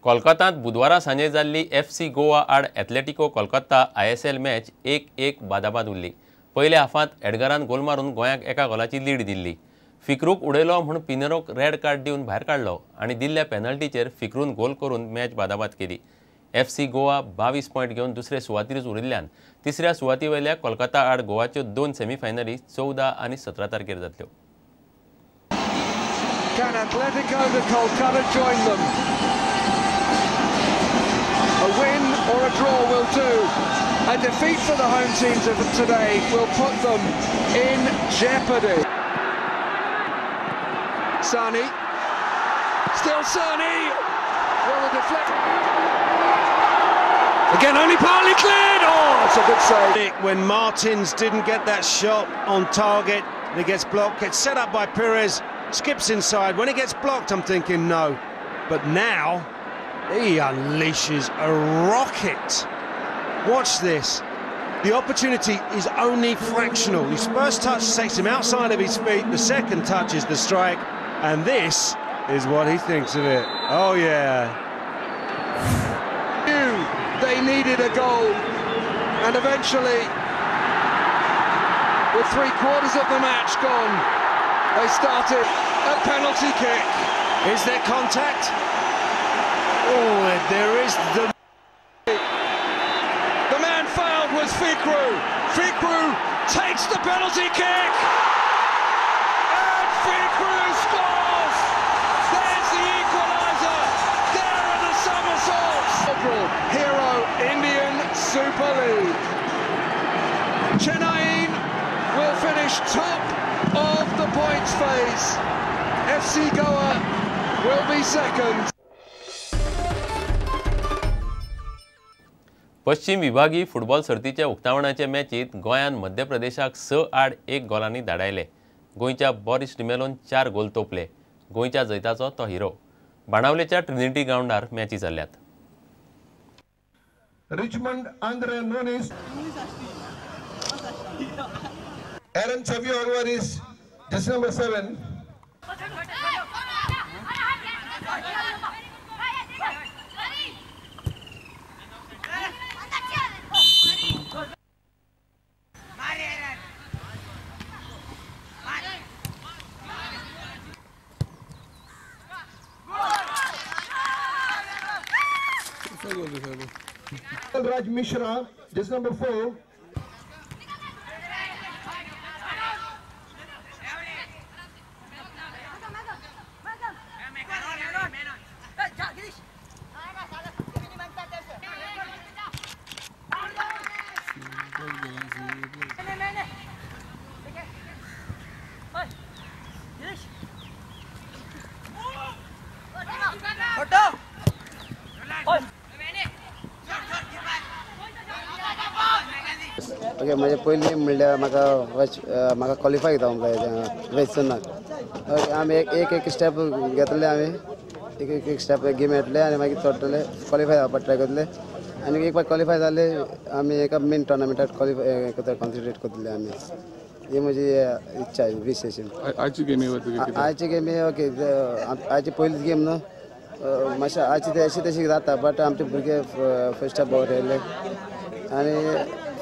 कोलकातात बुधवारा सांजे जाल्ली FC गोवा आड एथलेटिको कोलकाता ISL मॅच 1-1 बादाबाद उरली। पयल्या हाफांत एडगरान गोल मारून गोंयाक एका गोलाची लीड दिल्ली। फिक्रूक उडयलो म्हूण पिनेरोक रेड कार्ड दिवन भायर काडलो आनी दिल्ल्या पेनल्टीचेर फिक्रून गोल करून मॅच बादाबाद केली। FC गोवा 22 पॉयंट घेवन दुसरे सुवातेर उरिल्ल्यान तिसऱ्या सुवातेवयल्या कोलकाता आड गोवाच्यो 2 सेमीफायनली 14 आनी 17 तारखेर जातल्यो। Can Atletico de Kolkata join them? A win or a draw will do. A defeat for the home teams of today will put them in jeopardy. Sani. Still Sani. Will the deflect? Again, only partly cleared. Oh, it's a good save. When Martins didn't get that shot on target, he gets blocked, gets set up by Perez, skips inside. When he gets blocked, I'm thinking no. But now, he unleashes a rocket. Watch this. The opportunity is only fractional. His first touch takes him outside of his feet. The second touch is the strike. And this is what he thinks of it. Oh, yeah. They needed a goal. And eventually, with 3/4 of the match gone, they started a penalty kick. Is there contact? Oh, there is the man fouled was Fikru. Fikru takes the penalty kick. And Fikru scores. There's the equaliser. There are the somersaults. Hero Indian Super League. Chennai will finish top of the points phase. FC Goa will be second. पश्चिम विभागीय football सर्तीच्या उक्तावणाच्या मॅचीत गोंयान मध्य प्रदेशाक 6-8 गोलांनी धाडायले। गोंयच्या Boris डिमेलोन 4 गोल तोपले। गोंयच्या जैताचो तो हिरो। बाणावलेच्या Trinity ग्राउंडार मॅची जाल्ल्यात। Richmond Andre Nunes. Aaron Xavier Alvarez, jersey number 7. Raj Mishra, jersey number 4. Okay म्हणजे पयलीं म्हणल्यार म्हाका क्वॉलिफाय जावंक जाय वेचनाक आमी एक स्टेप घेतले आमी एक स्टेप गेम येतले आनी मागीर चडटले क्वॉलिफाय जावपाक ट्राय करतले आनी एक फावट क्वॉलिफाय जाले आमी एका मेन टोर्नामेंटाक क्वॉलिफाय कॉन्सन्ट्रेट करतले आमी ही म्हजी इच्छा वीश आयची गेमी ओके आयची पयलीच गेम न्हू मातशें आयची ते अशी तशी जाता बट आमचे भुरगे फर्स्ट स्टेप बरे येयले आनी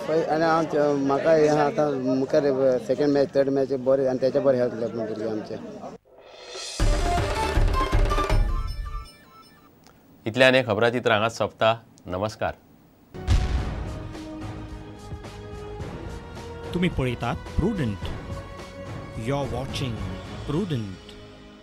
हांव म्हाका हें आतां मुखार सेकेंड मॅच थर्ड मॅच बरें आनी तेच्या बरें हेल्थ डेवलपमेंट भुरगे आमचे इतल्यान हे खबराचित्र हांगाच सोंपता। नमस्कार। तुम्ही पळयतात Prudent. You are watching prudent.